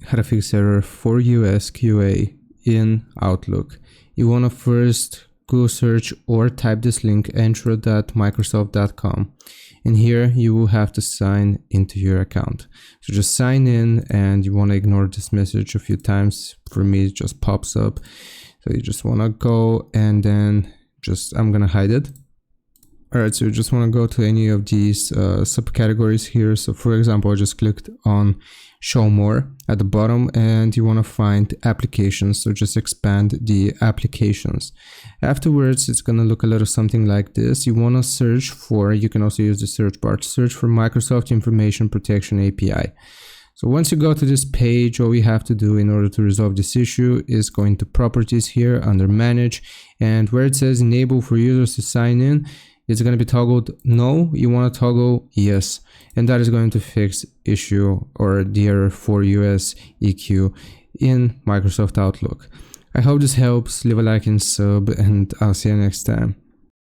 how to fix error 4US QA in Outlook. You want to first go search or type this link intro.microsoft.com, and here you will have to sign into your account. So just sign in, and you want to ignore this message a few times. For me, it just pops up. So you just want to go, and then I'm gonna hide it. Alright, so you just want to go to any of these subcategories here. So for example, I just clicked on show more at the bottom, and you want to find applications. So just expand the applications. Afterwards, it's going to look a little something like this. You want to search for, you can also use the search bar to search for Microsoft Information Protection API. So once you go to this page, all you have to do in order to resolve this issue is go into properties here under manage, and where it says enable for users to sign in, it's going to be toggled no. You want to toggle yes, and that is going to fix issue or the error 4US EQ in Microsoft Outlook. I hope this helps. Leave a like and sub, and I'll see you next time.